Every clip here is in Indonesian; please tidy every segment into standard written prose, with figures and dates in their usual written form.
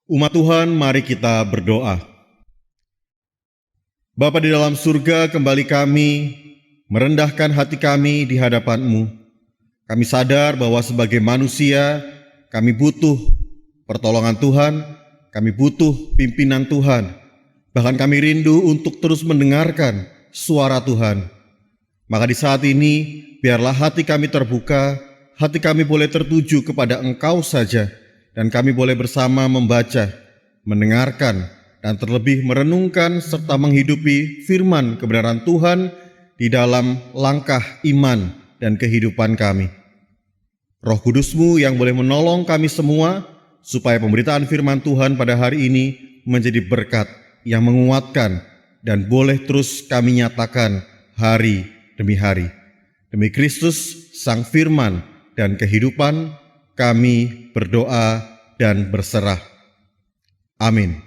Umat Tuhan, mari kita berdoa. Bapa di dalam surga, kembali kami merendahkan hati kami di hadapan-Mu. Kami sadar bahwa sebagai manusia, kami butuh pertolongan Tuhan, kami butuh pimpinan Tuhan. Bahkan kami rindu untuk terus mendengarkan suara Tuhan. Maka di saat ini, biarlah hati kami terbuka, hati kami boleh tertuju kepada Engkau saja, dan kami boleh bersama membaca, mendengarkan, dan terlebih merenungkan serta menghidupi firman kebenaran Tuhan di dalam langkah iman dan kehidupan kami. Roh Kudus-Mu yang boleh menolong kami semua, supaya pemberitaan firman Tuhan pada hari ini menjadi berkat yang menguatkan dan boleh terus kami nyatakan hari demi hari. Demi Kristus, Sang Firman dan kehidupan, kami berdoa dan berserah. Amin.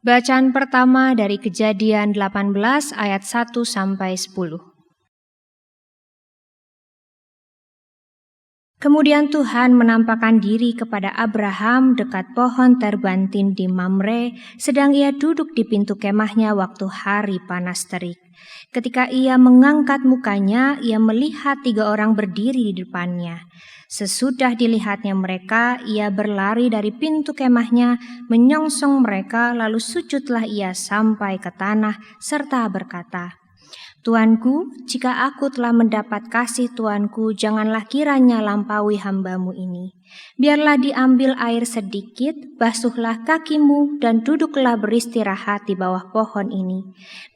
Bacaan pertama dari Kejadian 18 ayat 1-10. Kemudian Tuhan menampakkan diri kepada Abraham dekat pohon terbantin di Mamre, sedang ia duduk di pintu kemahnya waktu hari panas terik. Ketika ia mengangkat mukanya, ia melihat 3 orang berdiri di depannya. Sesudah dilihatnya mereka, ia berlari dari pintu kemahnya, menyongsong mereka, lalu sujudlah ia sampai ke tanah, serta berkata, Tuanku, jika aku telah mendapat kasih Tuanku, janganlah kiranya lampaui hamba-Mu ini. Biarlah diambil air sedikit, basuhlah kakimu, dan duduklah beristirahat di bawah pohon ini.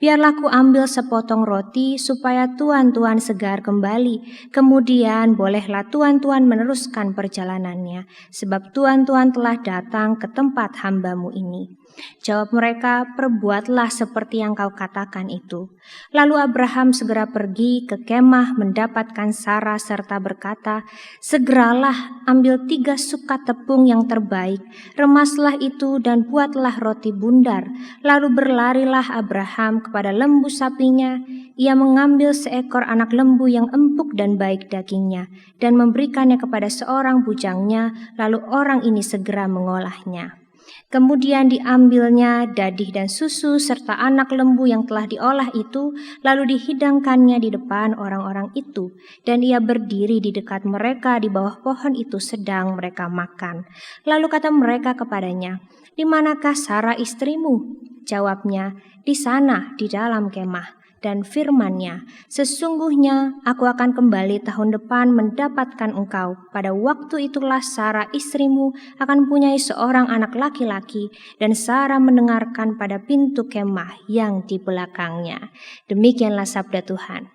Biarlah ku ambil sepotong roti, supaya tuan-tuan segar kembali. Kemudian bolehlah tuan-tuan meneruskan perjalanannya, sebab tuan-tuan telah datang ke tempat hamba-Mu ini. Jawab mereka, perbuatlah seperti yang kau katakan itu. Lalu Abraham segera pergi ke kemah mendapatkan Sarah serta berkata, segeralah ambil 3 sukat tepung yang terbaik, remaslah itu dan buatlah roti bundar. Lalu berlarilah Abraham kepada lembu sapinya. Ia mengambil seekor anak lembu yang empuk dan baik dagingnya, dan memberikannya kepada seorang bujangnya, lalu orang ini segera mengolahnya. Kemudian diambilnya dadih dan susu serta anak lembu yang telah diolah itu, lalu dihidangkannya di depan orang-orang itu, dan ia berdiri di dekat mereka di bawah pohon itu sedang mereka makan. Lalu kata mereka kepadanya, di manakah Sarah istrimu? Jawabnya, di sana di dalam kemah. Dan firman-Nya, sesungguhnya aku akan kembali tahun depan mendapatkan engkau. Pada waktu itulah Sarah istrimu akan punyai seorang anak laki-laki, dan Sarah mendengarkan pada pintu kemah yang di belakangnya. Demikianlah sabda Tuhan.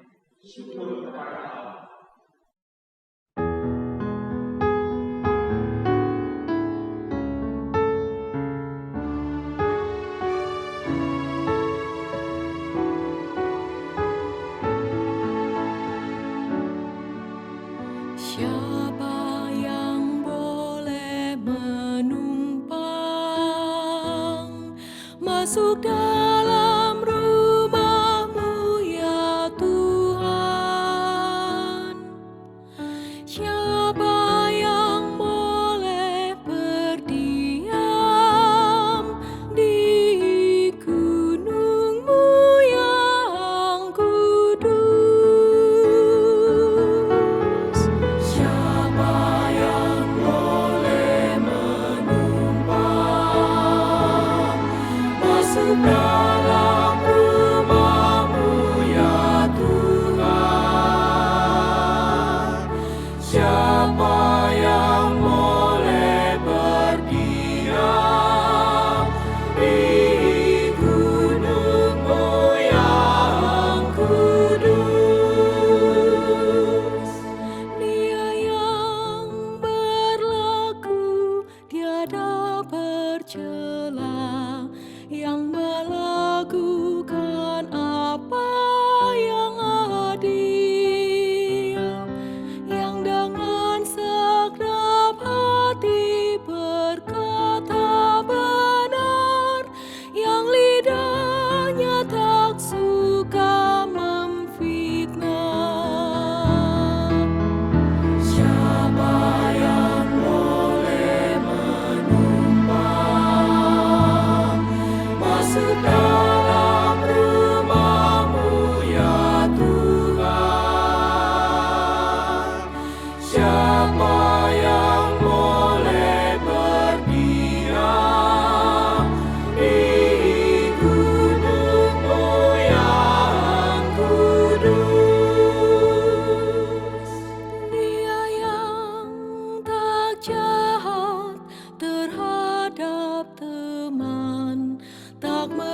Siapa yang boleh menumpang masuk dalam rumah-Mu ya Tuhan? Siapa yang boleh berdiam di gunung-Mu yang kudus? Siapa yang boleh menumpang masuk dalam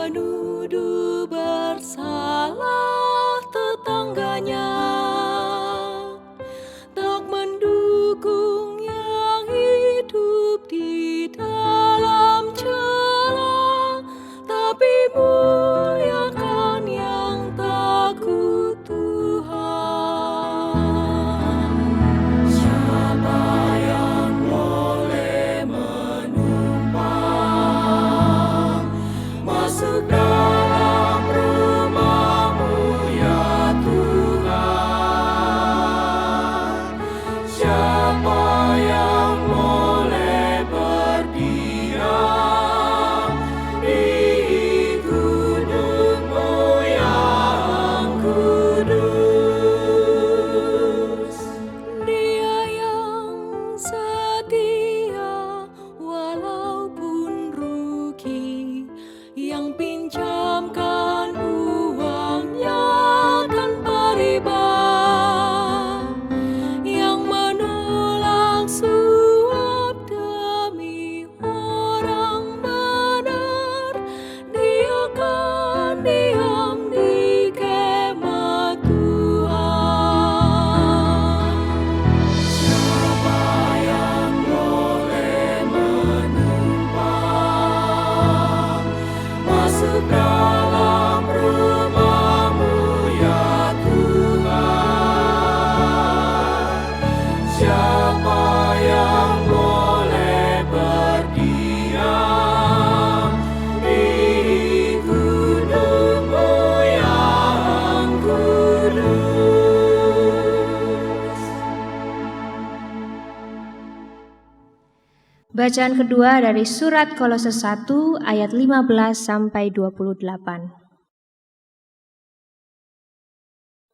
menuduh bersalah tetangganya, tak mendukung yang hidup di dalam celah, tapi muliakan yang takut Tuhan. Siapa yang boleh menumpang masuk dalam rumah-Mu ya Tuhan? Siapa yang boleh berdiam di gunung-Mu yang kudus? Dia yang setia walaupun rugi, yang pinjamkan uangnya tanpa riba, yang menolak suap demi orang benar. Dia akan diam di kemah Tuhan. Siapa yang boleh menumpang masuk dalam rumah-Mu ya Tuhan? Siapa yang boleh berdiam di gunung-Mu yang kudus? Bacaan kedua dari surat Kolose 1 ayat 15 sampai 28.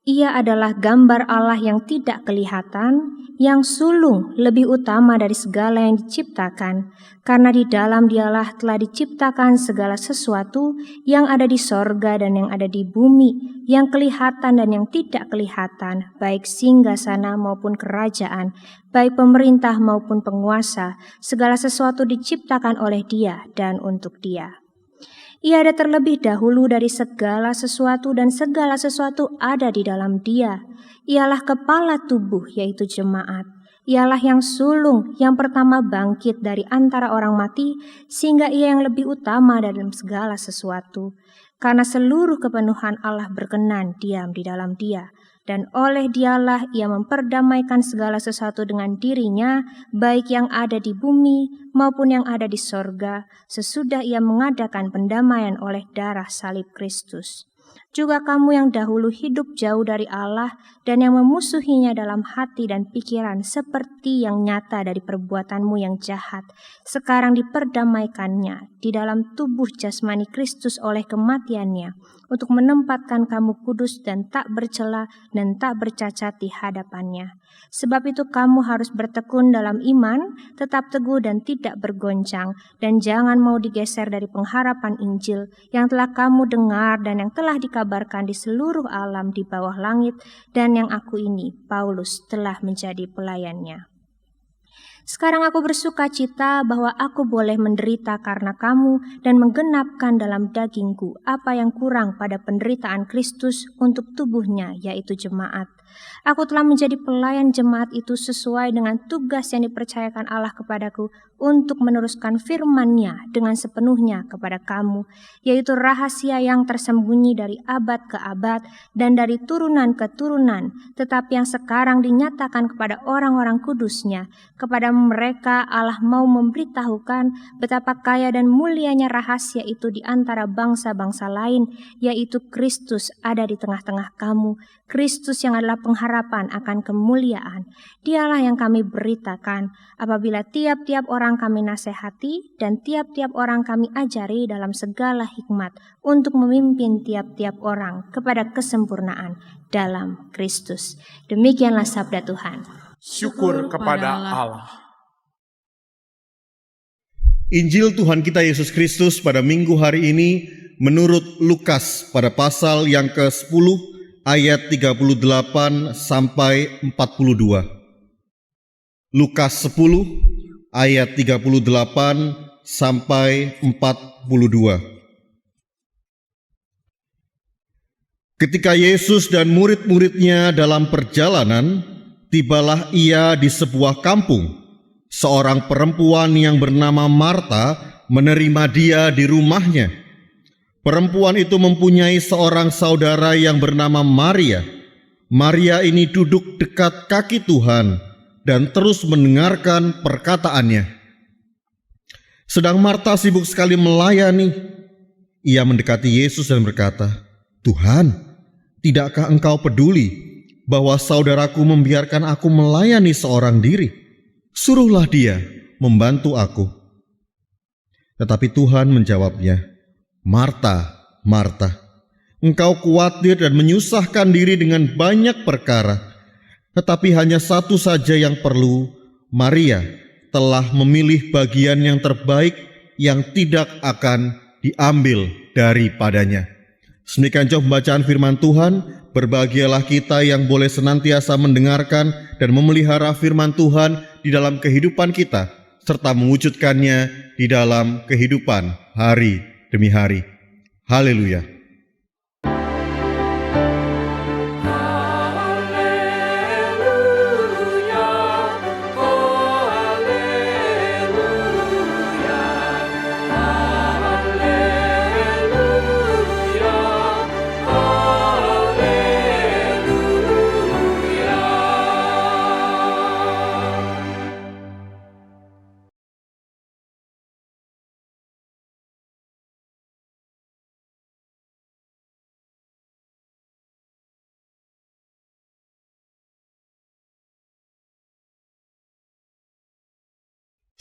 Ia adalah gambar Allah yang tidak kelihatan, yang sulung lebih utama dari segala yang diciptakan, karena di dalam Dialah telah diciptakan segala sesuatu yang ada di sorga dan yang ada di bumi, yang kelihatan dan yang tidak kelihatan, baik singgasana maupun kerajaan, baik pemerintah maupun penguasa. Segala sesuatu diciptakan oleh Dia dan untuk Dia. Ia ada terlebih dahulu dari segala sesuatu, dan segala sesuatu ada di dalam Dia. Ialah kepala tubuh, yaitu jemaat. Ialah yang sulung, yang pertama bangkit dari antara orang mati, sehingga Ia yang lebih utama dalam segala sesuatu. Karena seluruh kepenuhan Allah berkenan diam di dalam Dia, dan oleh Dialah Ia memperdamaikan segala sesuatu dengan dirinya, baik yang ada di bumi maupun yang ada di sorga, sesudah Ia mengadakan pendamaian oleh darah salib Kristus. Juga kamu yang dahulu hidup jauh dari Allah dan yang memusuhinya dalam hati dan pikiran seperti yang nyata dari perbuatanmu yang jahat, sekarang diperdamaikannya di dalam tubuh jasmani Kristus oleh kematiannya, untuk menempatkan kamu kudus dan tak bercela dan tak bercacat di hadapannya. Sebab itu kamu harus bertekun dalam iman, tetap teguh dan tidak bergoncang, dan jangan mau digeser dari pengharapan Injil yang telah kamu dengar dan yang telah dikabarkan di seluruh alam di bawah langit, dan yang aku ini, Paulus, telah menjadi pelayannya. Sekarang aku bersuka cita bahwa aku boleh menderita karena kamu dan menggenapkan dalam dagingku apa yang kurang pada penderitaan Kristus untuk tubuhnya, yaitu jemaat. Aku telah menjadi pelayan jemaat itu sesuai dengan tugas yang dipercayakan Allah kepadaku untuk meneruskan firman-Nya dengan sepenuhnya kepada kamu, yaitu rahasia yang tersembunyi dari abad ke abad dan dari turunan ke turunan, tetapi yang sekarang dinyatakan kepada orang-orang kudus-Nya. Kepada mereka Allah mau memberitahukan betapa kaya dan mulianya rahasia itu di antara bangsa-bangsa lain, yaitu Kristus ada di tengah-tengah kamu, Kristus yang adalah pengharapan akan kemuliaan. Dialah yang kami beritakan apabila tiap-tiap orang kami nasihati dan tiap-tiap orang kami ajari dalam segala hikmat untuk memimpin tiap-tiap orang kepada kesempurnaan dalam Kristus. Demikianlah sabda Tuhan. Syukur kepada Allah. Injil Tuhan kita Yesus Kristus pada minggu hari ini menurut Lukas pada pasal yang ke-10 ayat 38 sampai 42. Lukas 10 ayat 38 sampai 42. Ketika Yesus dan murid-muridnya dalam perjalanan, tibalah ia di sebuah kampung. Seorang perempuan yang bernama Marta menerima dia di rumahnya. Perempuan itu mempunyai seorang saudara yang bernama Maria. Maria ini duduk dekat kaki Tuhan dan terus mendengarkan perkataannya. Sedang Marta sibuk sekali melayani. Ia mendekati Yesus dan berkata, "Tuhan, tidakkah engkau peduli bahwa saudaraku membiarkan aku melayani seorang diri? Suruhlah dia membantu aku." Tetapi Tuhan menjawabnya, "Marta, Marta, engkau khawatir dan menyusahkan diri dengan banyak perkara. Tetapi hanya satu saja yang perlu. Maria telah memilih bagian yang terbaik yang tidak akan diambil daripadanya." Demikian jauh pembacaan firman Tuhan. Berbahagialah kita yang boleh senantiasa mendengarkan dan memelihara firman Tuhan di dalam kehidupan kita, serta mewujudkannya di dalam kehidupan hari demi hari. Haleluya.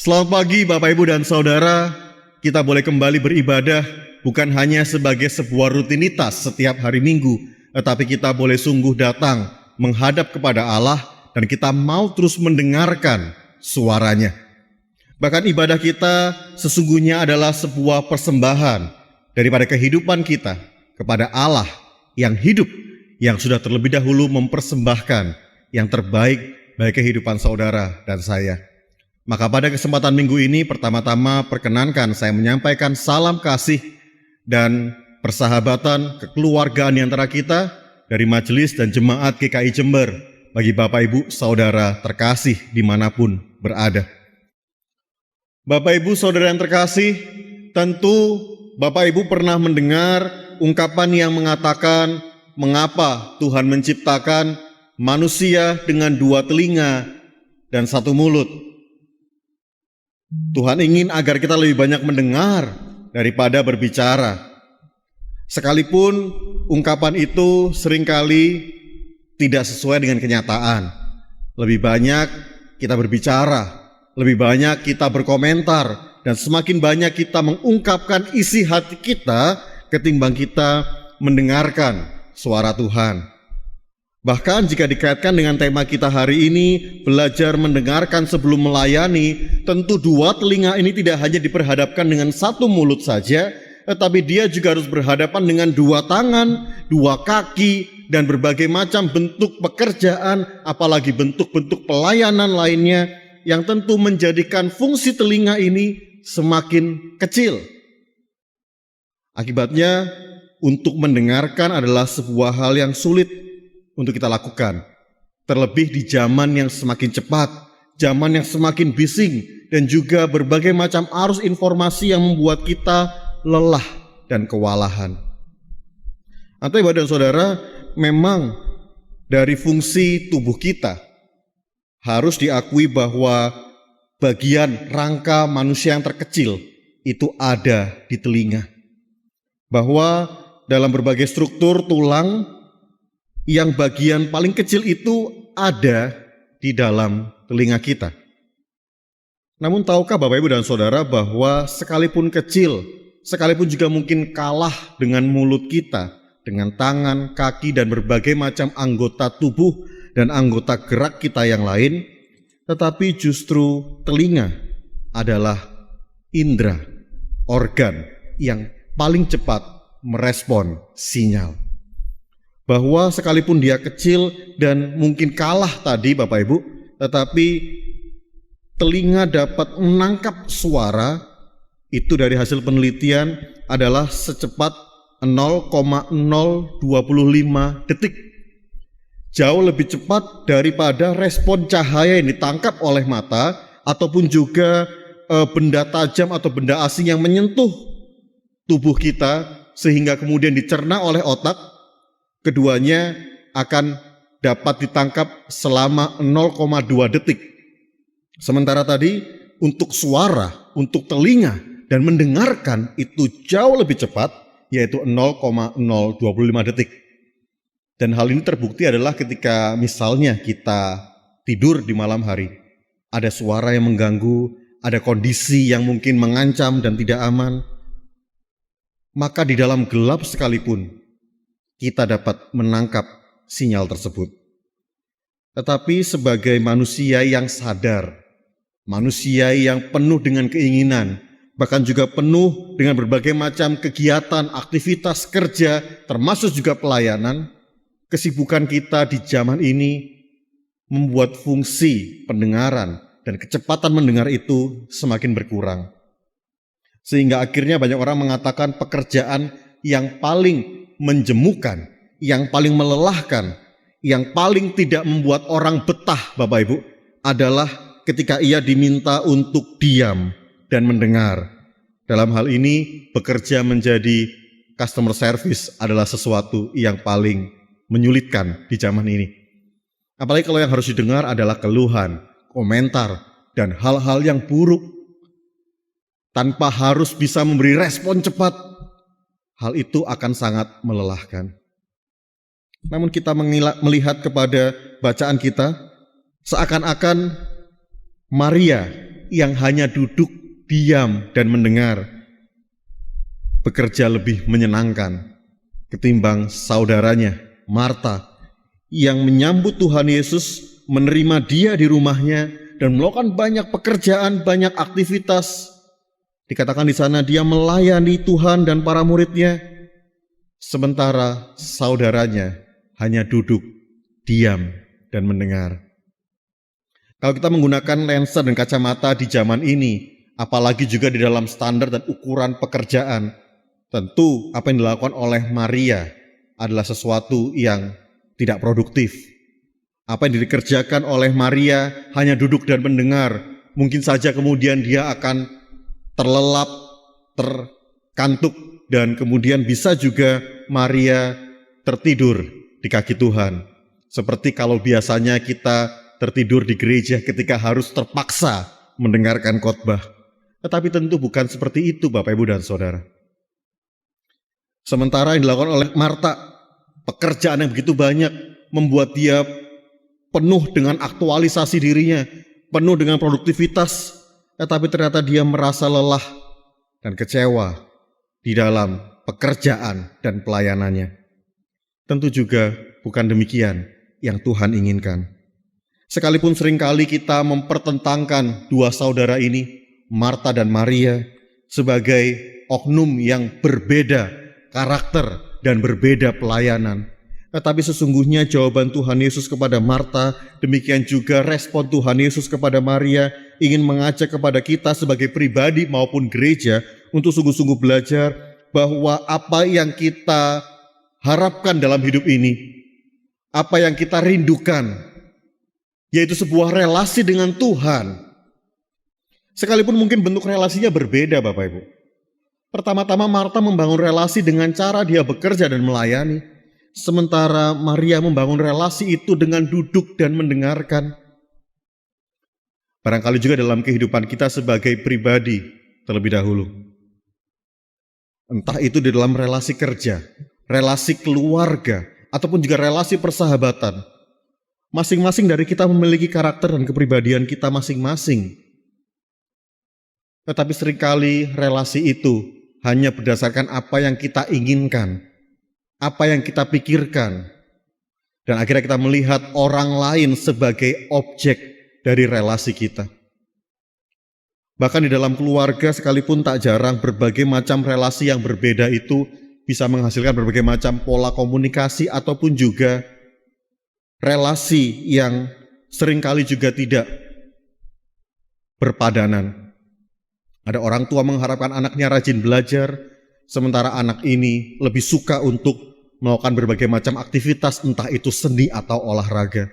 Selamat pagi Bapak Ibu dan Saudara. Kita boleh kembali beribadah bukan hanya sebagai sebuah rutinitas setiap hari Minggu, tetapi kita boleh sungguh datang menghadap kepada Allah dan kita mau terus mendengarkan suaranya. Bahkan ibadah kita sesungguhnya adalah sebuah persembahan daripada kehidupan kita kepada Allah yang hidup, yang sudah terlebih dahulu mempersembahkan yang terbaik bagi kehidupan saudara dan saya. Maka pada kesempatan minggu ini pertama-tama perkenankan saya menyampaikan salam kasih dan persahabatan kekeluargaan di antara kita dari Majelis dan Jemaat GKI Jember bagi Bapak Ibu Saudara terkasih dimanapun berada. Bapak Ibu Saudara yang terkasih, tentu Bapak Ibu pernah mendengar ungkapan yang mengatakan mengapa Tuhan menciptakan manusia dengan dua telinga dan satu mulut. Tuhan ingin agar kita lebih banyak mendengar daripada berbicara. Sekalipun ungkapan itu seringkali tidak sesuai dengan kenyataan. Lebih banyak kita berbicara, lebih banyak kita berkomentar, dan semakin banyak kita mengungkapkan isi hati kita ketimbang kita mendengarkan suara Tuhan. Bahkan jika dikaitkan dengan tema kita hari ini, belajar mendengarkan sebelum melayani, tentu dua telinga ini tidak hanya diperhadapkan dengan satu mulut saja, tetapi dia juga harus berhadapan dengan dua tangan, dua kaki, dan berbagai macam bentuk pekerjaan, apalagi bentuk-bentuk pelayanan lainnya, yang tentu menjadikan fungsi telinga ini semakin kecil. Akibatnya, untuk mendengarkan adalah sebuah hal yang sulit untuk kita lakukan, terlebih di zaman yang semakin cepat, zaman yang semakin bising, dan juga berbagai macam arus informasi yang membuat kita lelah dan kewalahan. Atau Bapak dan Saudara, memang dari fungsi tubuh kita harus diakui bahwa bagian rangka manusia yang terkecil itu ada di telinga. Bahwa dalam berbagai struktur tulang, yang bagian paling kecil itu ada di dalam telinga kita. Namun tahukah Bapak Ibu dan Saudara bahwa sekalipun kecil, sekalipun juga mungkin kalah dengan mulut kita, dengan tangan, kaki, dan berbagai macam anggota tubuh dan anggota gerak kita yang lain, tetapi justru telinga adalah indera, organ yang paling cepat merespon sinyal. Bahwa sekalipun dia kecil dan mungkin kalah tadi Bapak Ibu, tetapi telinga dapat menangkap suara itu dari hasil penelitian adalah secepat 0,025 detik. Jauh lebih cepat daripada respon cahaya yang ditangkap oleh mata ataupun juga benda tajam atau benda asing yang menyentuh tubuh kita sehingga kemudian dicerna oleh otak. Keduanya akan dapat ditangkap selama 0,2 detik. Sementara tadi untuk suara, untuk telinga dan mendengarkan itu jauh lebih cepat, yaitu 0,025 detik. Dan hal ini terbukti adalah ketika misalnya kita tidur di malam hari. Ada suara yang mengganggu, ada kondisi yang mungkin mengancam dan tidak aman. Maka di dalam gelap sekalipun kita dapat menangkap sinyal tersebut. Tetapi sebagai manusia yang sadar, manusia yang penuh dengan keinginan, bahkan juga penuh dengan berbagai macam kegiatan, aktivitas kerja, termasuk juga pelayanan, kesibukan kita di zaman ini membuat fungsi pendengaran dan kecepatan mendengar itu semakin berkurang. Sehingga akhirnya banyak orang mengatakan pekerjaan yang paling menjemukan, yang paling melelahkan, yang paling tidak membuat orang betah, Bapak Ibu, adalah ketika ia diminta untuk diam dan mendengar. Dalam hal ini, bekerja menjadi customer service adalah sesuatu yang paling menyulitkan di zaman ini. Apalagi kalau yang harus didengar adalah keluhan, komentar, dan hal-hal yang buruk. Tanpa harus bisa memberi respon cepat, hal itu akan sangat melelahkan. Namun kita melihat kepada bacaan kita, seakan-akan Maria yang hanya duduk, diam, dan mendengar, bekerja lebih menyenangkan ketimbang saudaranya, Marta, yang menyambut Tuhan Yesus, menerima dia di rumahnya, dan melakukan banyak pekerjaan, banyak aktivitas. Dikatakan di sana dia melayani Tuhan dan para muridnya, sementara saudaranya hanya duduk, diam, dan mendengar. Kalau kita menggunakan lensa dan kacamata di zaman ini, apalagi juga di dalam standar dan ukuran pekerjaan, tentu apa yang dilakukan oleh Maria adalah sesuatu yang tidak produktif. Apa yang dikerjakan oleh Maria hanya duduk dan mendengar. Mungkin saja kemudian dia akan terlelap, terkantuk, dan kemudian bisa juga Maria tertidur di kaki Tuhan. Seperti kalau biasanya kita tertidur di gereja ketika harus terpaksa mendengarkan khotbah. Tetapi tentu bukan seperti itu, Bapak, Ibu, dan Saudara. Sementara yang dilakukan oleh Marta, pekerjaan yang begitu banyak membuat dia penuh dengan aktualisasi dirinya, penuh dengan produktivitas, tetapi ternyata dia merasa lelah dan kecewa di dalam pekerjaan dan pelayanannya. Tentu juga bukan demikian yang Tuhan inginkan. Sekalipun seringkali kita mempertentangkan dua saudara ini, Marta dan Maria, sebagai oknum yang berbeda karakter dan berbeda pelayanan. Tetapi sesungguhnya jawaban Tuhan Yesus kepada Marta, demikian juga respon Tuhan Yesus kepada Maria, ingin mengajak kepada kita sebagai pribadi maupun gereja untuk sungguh-sungguh belajar bahwa apa yang kita harapkan dalam hidup ini, apa yang kita rindukan, yaitu sebuah relasi dengan Tuhan. Sekalipun mungkin bentuk relasinya berbeda, Bapak Ibu. Pertama-tama Marta membangun relasi dengan cara dia bekerja dan melayani. Sementara Maria membangun relasi itu dengan duduk dan mendengarkan. Barangkali juga dalam kehidupan kita sebagai pribadi terlebih dahulu. Entah itu di dalam relasi kerja, relasi keluarga, ataupun juga relasi persahabatan. Masing-masing dari kita memiliki karakter dan kepribadian kita masing-masing. Tetapi seringkali relasi itu hanya berdasarkan apa yang kita inginkan, apa yang kita pikirkan, dan akhirnya kita melihat orang lain sebagai objek dari relasi kita. Bahkan di dalam keluarga sekalipun tak jarang berbagai macam relasi yang berbeda itu bisa menghasilkan berbagai macam pola komunikasi ataupun juga relasi yang seringkali juga tidak berpadanan. Ada orang tua mengharapkan anaknya rajin belajar, sementara anak ini lebih suka untuk melakukan berbagai macam aktivitas, entah itu seni atau olahraga.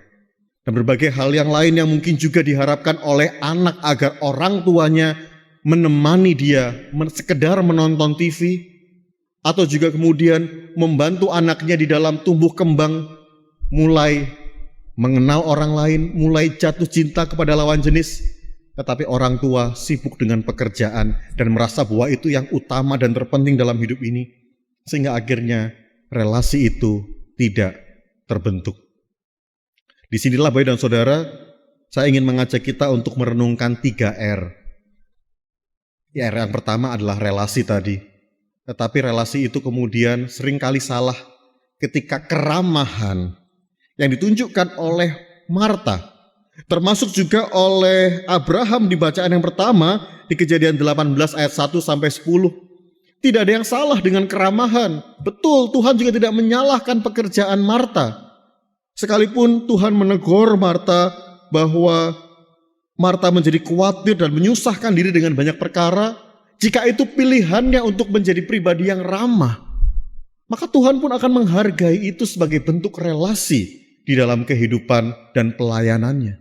Dan berbagai hal yang lain yang mungkin juga diharapkan oleh anak agar orang tuanya menemani dia, sekedar menonton TV, atau juga kemudian membantu anaknya di dalam tumbuh kembang, mulai mengenal orang lain, mulai jatuh cinta kepada lawan jenis. Tetapi orang tua sibuk dengan pekerjaan dan merasa bahwa itu yang utama dan terpenting dalam hidup ini, sehingga akhirnya relasi itu tidak terbentuk. Disinilah Bapak dan Saudara, saya ingin mengajak kita untuk merenungkan 3 R. R yang pertama adalah relasi tadi. Tetapi relasi itu kemudian seringkali salah ketika keramahan yang ditunjukkan oleh Marta, termasuk juga oleh Abraham di bacaan yang pertama di Kejadian 18 ayat 1 sampai 10. Tidak ada yang salah dengan keramahan. Betul, Tuhan juga tidak menyalahkan pekerjaan Marta. Sekalipun Tuhan menegur Marta bahwa Marta menjadi khawatir dan menyusahkan diri dengan banyak perkara, jika itu pilihannya untuk menjadi pribadi yang ramah, maka Tuhan pun akan menghargai itu sebagai bentuk relasi di dalam kehidupan dan pelayanannya.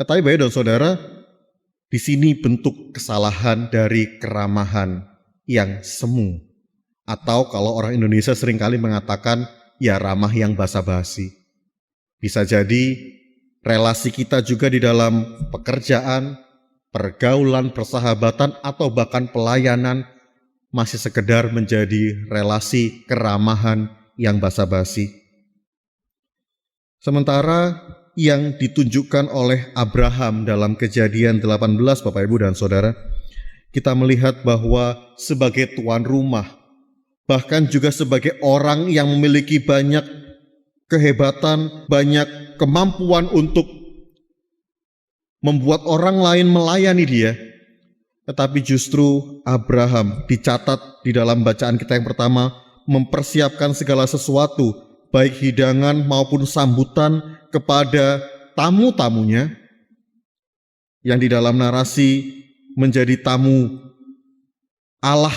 Tetapi Bapak dan Saudara, di sini bentuk kesalahan dari keramahan yang semu. Atau kalau orang Indonesia seringkali mengatakan, ya ramah yang basa-basi. Bisa jadi relasi kita juga di dalam pekerjaan, pergaulan, persahabatan, atau bahkan pelayanan masih sekedar menjadi relasi keramahan yang basa-basi. Sementara yang ditunjukkan oleh Abraham dalam Kejadian 18, Bapak Ibu dan Saudara, kita melihat bahwa sebagai tuan rumah, bahkan juga sebagai orang yang memiliki banyak kehebatan, banyak kemampuan untuk membuat orang lain melayani dia, tetapi justru Abraham dicatat di dalam bacaan kita yang pertama mempersiapkan segala sesuatu, baik hidangan maupun sambutan kepada tamu-tamunya, yang di dalam narasi menjadi tamu Allah.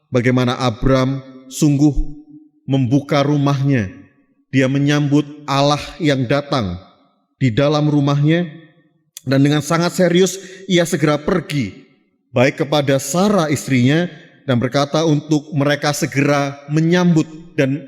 Bagaimana Abraham sungguh membuka rumahnya, dia menyambut Allah yang datang di dalam rumahnya. Dan dengan sangat serius ia segera pergi, baik kepada Sarah istrinya, dan berkata untuk mereka segera menyambut dan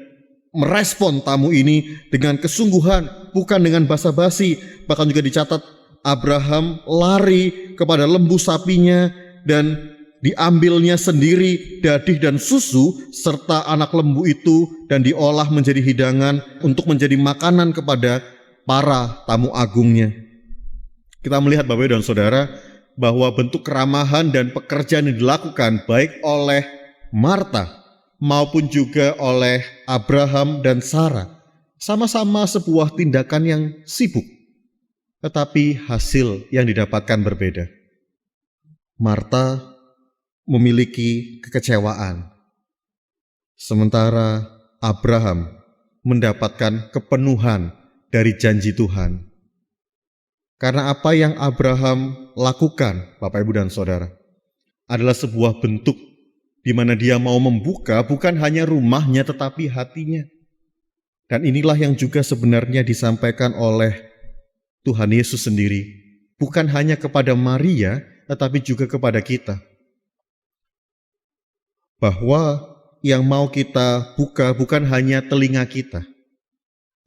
merespon tamu ini dengan kesungguhan, bukan dengan basa-basi. Bahkan juga dicatat Abraham lari kepada lembu sapinya dan diambilnya sendiri dadih dan susu serta anak lembu itu dan diolah menjadi hidangan untuk menjadi makanan kepada para tamu agungnya. Kita melihat Bapak dan Saudara bahwa bentuk keramahan dan pekerjaan yang dilakukan baik oleh Marta maupun juga oleh Abraham dan Sarah sama-sama sebuah tindakan yang sibuk, tetapi hasil yang didapatkan berbeda. Marta memiliki kekecewaan, sementara Abraham mendapatkan kepenuhan dari janji Tuhan. Karena apa yang Abraham lakukan, Bapak Ibu dan Saudara, adalah sebuah bentuk di mana dia mau membuka bukan hanya rumahnya tetapi hatinya. Dan inilah yang juga sebenarnya disampaikan oleh Tuhan Yesus sendiri, bukan hanya kepada Maria tetapi juga kepada kita. Bahwa yang mau kita buka bukan hanya telinga kita,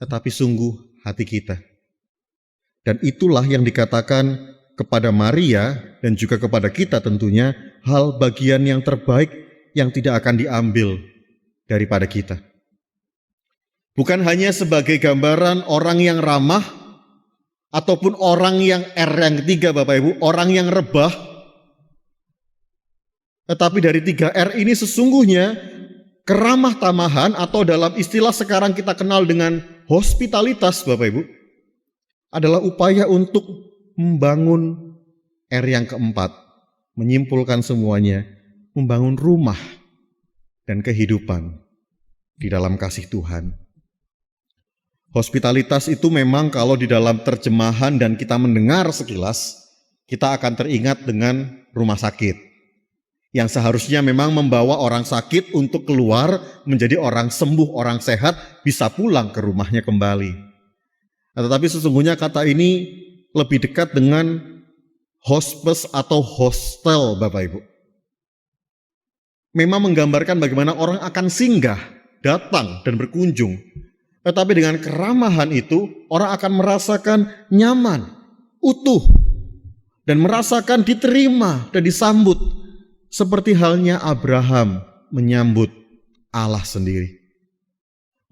tetapi sungguh hati kita. Dan itulah yang dikatakan kepada Maria dan juga kepada kita tentunya hal bagian yang terbaik yang tidak akan diambil daripada kita. Bukan hanya sebagai gambaran orang yang ramah ataupun orang yang R yang ketiga Bapak Ibu, orang yang rebah. Tetapi dari 3R ini sesungguhnya keramah tamahan atau dalam istilah sekarang kita kenal dengan hospitalitas Bapak Ibu, adalah upaya untuk membangun R yang keempat, menyimpulkan semuanya, membangun rumah dan kehidupan di dalam kasih Tuhan. Hospitalitas itu memang kalau di dalam terjemahan dan kita mendengar sekilas, kita akan teringat dengan rumah sakit. yang seharusnya memang membawa orang sakit untuk keluar menjadi orang sembuh, orang sehat, bisa pulang ke rumahnya kembali. Tetapi sesungguhnya kata ini lebih dekat dengan hospice atau hostel, Bapak Ibu. Memang menggambarkan bagaimana orang akan singgah, datang dan berkunjung. Tetapi dengan keramahan itu, orang akan merasakan nyaman, utuh, dan merasakan diterima dan disambut. Seperti halnya Abraham menyambut Allah sendiri.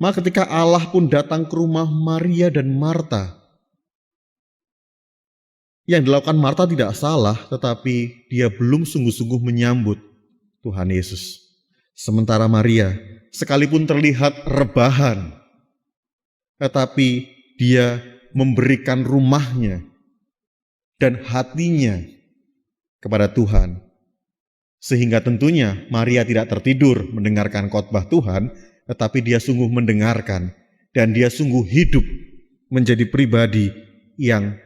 Maka ketika Allah pun datang ke rumah Maria dan Marta, yang dilakukan Marta tidak salah, tetapi dia belum sungguh-sungguh menyambut Tuhan Yesus. Sementara Maria, sekalipun terlihat rebahan, tetapi dia memberikan rumahnya dan hatinya kepada Tuhan. Sehingga tentunya Maria tidak tertidur mendengarkan khotbah Tuhan, tetapi dia sungguh mendengarkan dan dia sungguh hidup menjadi pribadi yang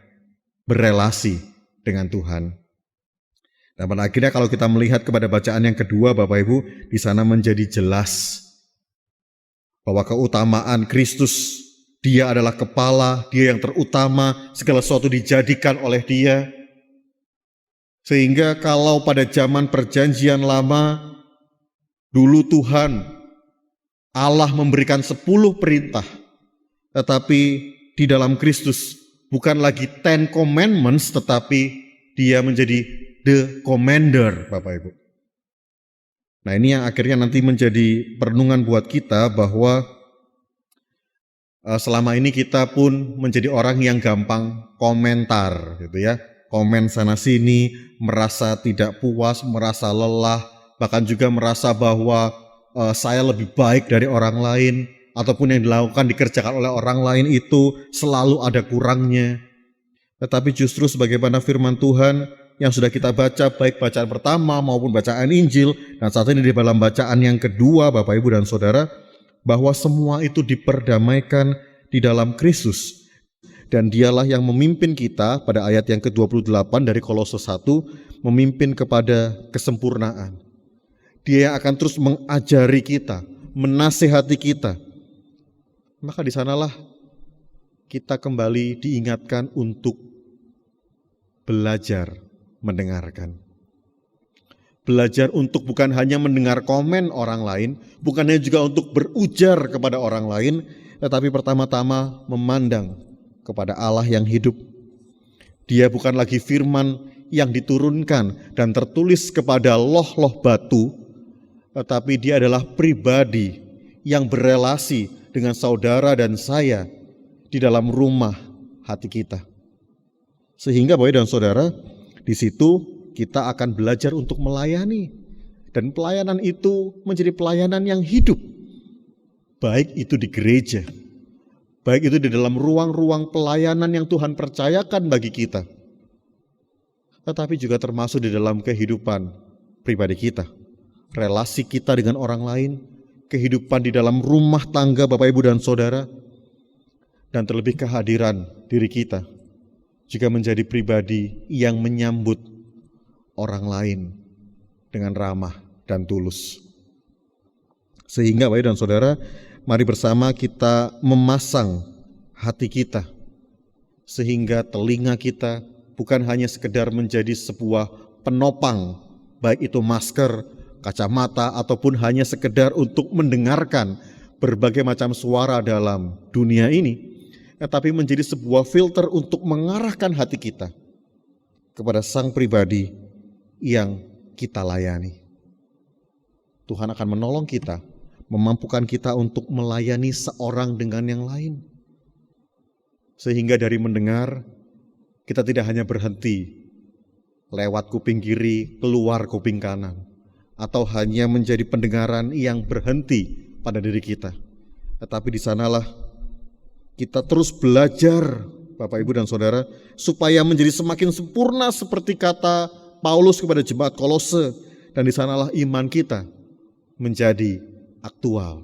berelasi dengan Tuhan. Dan pada akhirnya kalau kita melihat kepada bacaan yang kedua, Bapak Ibu, di sana menjadi jelas bahwa keutamaan Kristus, dia adalah kepala, dia yang terutama, segala sesuatu dijadikan oleh dia. Sehingga kalau pada zaman perjanjian lama, dulu Tuhan, Allah memberikan 10 perintah. Tetapi di dalam Kristus, bukan lagi 10 commandments, tetapi dia menjadi the commander, Bapak Ibu. Nah, ini yang akhirnya nanti menjadi perenungan buat kita bahwa selama ini kita pun menjadi orang yang gampang komentar, gitu ya. Komen sana sini, merasa tidak puas, merasa lelah, bahkan juga merasa bahwa saya lebih baik dari orang lain, ataupun yang dilakukan, dikerjakan oleh orang lain itu selalu ada kurangnya. Tetapi justru sebagaimana firman Tuhan yang sudah kita baca, baik bacaan pertama maupun bacaan Injil, dan saat ini di dalam bacaan yang kedua, Bapak Ibu dan Saudara, bahwa semua itu diperdamaikan di dalam Kristus. Dan dialah yang memimpin kita pada ayat yang ke-28 dari Kolose 1, memimpin kepada kesempurnaan. Dia yang akan terus mengajari kita, menasihati kita. Maka di sanalah kita kembali diingatkan untuk belajar mendengarkan. Belajar untuk bukan hanya mendengar komen orang lain, bukan hanya juga untuk berujar kepada orang lain, tetapi pertama-tama memandang kepada Allah yang hidup. Dia bukan lagi firman yang diturunkan dan tertulis kepada loh-loh batu, tetapi dia adalah pribadi yang berelasi dengan saudara dan saya di dalam rumah hati kita. Sehingga Bapak dan Saudara, di situ kita akan belajar untuk melayani. Dan pelayanan itu menjadi pelayanan yang hidup. Baik itu di gereja, baik itu di dalam ruang-ruang pelayanan yang Tuhan percayakan bagi kita, tetapi juga termasuk di dalam kehidupan pribadi kita, relasi kita dengan orang lain, kehidupan di dalam rumah tangga Bapak Ibu dan Saudara, dan terlebih kehadiran diri kita juga menjadi pribadi yang menyambut orang lain dengan ramah dan tulus. Sehingga Bapak Ibu dan Saudara, mari bersama kita memasang hati kita, sehingga telinga kita bukan hanya sekedar menjadi sebuah penopang, baik itu masker, kacamata, ataupun hanya sekedar untuk mendengarkan berbagai macam suara dalam dunia ini, tetapi menjadi sebuah filter untuk mengarahkan hati kita kepada sang pribadi yang kita layani. Tuhan akan menolong kita, memampukan kita untuk melayani seorang dengan yang lain. Sehingga dari mendengar, kita tidak hanya berhenti lewat kuping kiri, keluar kuping kanan, atau hanya menjadi pendengaran yang berhenti pada diri kita. Tetapi di sanalah kita terus belajar, Bapak Ibu dan Saudara, supaya menjadi semakin sempurna seperti kata Paulus kepada jemaat Kolose, dan di sanalah iman kita menjadi aktual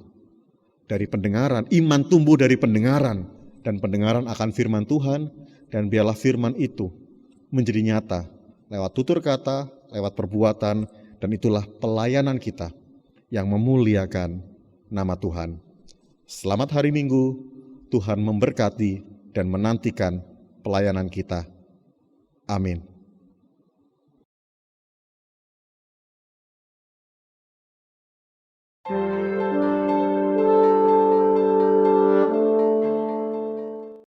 dari pendengaran, iman tumbuh dari pendengaran, dan pendengaran akan firman Tuhan, dan biarlah firman itu menjadi nyata lewat tutur kata, lewat perbuatan, dan itulah pelayanan kita yang memuliakan nama Tuhan. Selamat hari Minggu, Tuhan memberkati dan menantikan pelayanan kita. Amin.